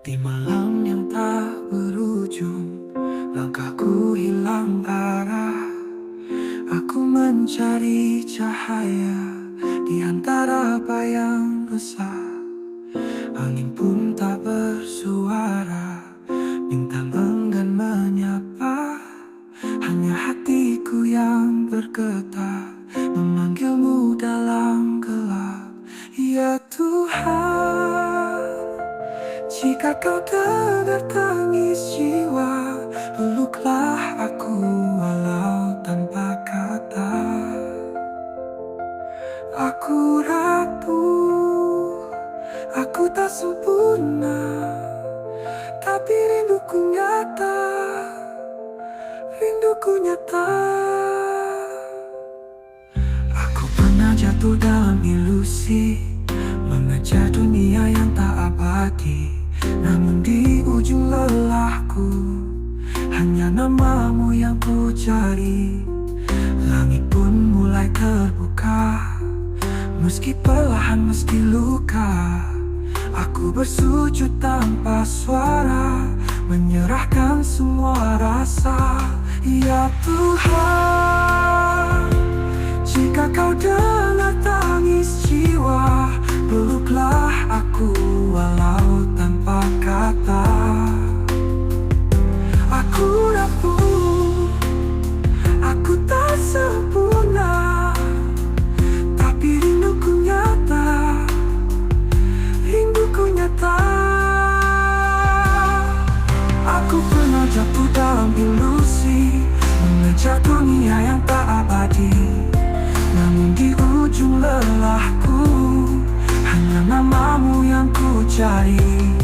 Di malam yang tak berujung, langkahku hilang arah. Aku mencari cahaya di antara bayang resah. Angin pun tak bersuara, bintang enggan menyapa. Hanya hatiku yang bergetar, memanggilmu dalam gelap. Ya Tuhan, jika kau dengar tangis jiwa, peluklah aku walau tanpa kata. Aku rapuh, aku tak sempurna, tapi rinduku nyata, rinduku nyata. Aku pernah jatuh dalam ilusi, mengejar dunia yang tak abadi. Namun di ujung lelahku, hanya namamu yang ku cari. Langit pun mulai terbuka, meski perlahan, meski luka. Aku bersujud tanpa suara, menyerahkan semua rasa. Ya Tuhan, jika kau dengar tangis jiwa, peluklah aku walau tanpa kata. Aku rapuh, aku tak sempurna, tapi rinduku nyata, rinduku nyata. Aku pernah jatuh dalam ilusi, mengejar dunia yang tak abadi. Namun di ujung lelahku, hanya namamu yang ku cari.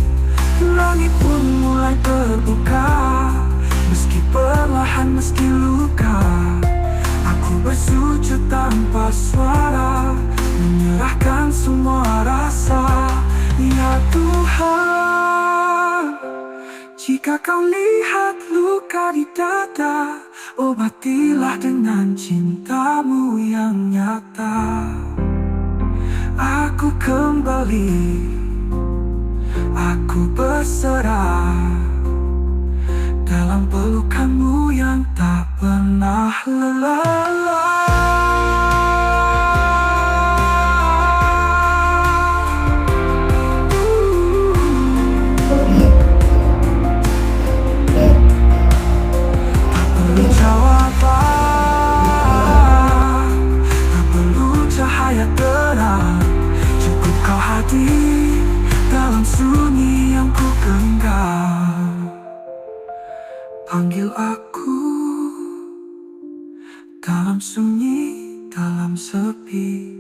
Langit pun mulai terbuka, meski perlahan, meski luka. Aku bersujud tanpa suara, menyerahkan semua rasa. Ya Tuhan, jika kau lihat luka di dada, obatilah dengan cintamu yang nyata. Aku kembali, aku berserah dalam pelukanmu yang tak pernah lelah. Tak perlu jawaban, tak perlu cahaya terang, cukup kau hadir dalam sunyi yang ku genggam. Panggil aku dalam sunyi, dalam sepi,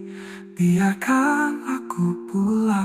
biarkan aku pulang.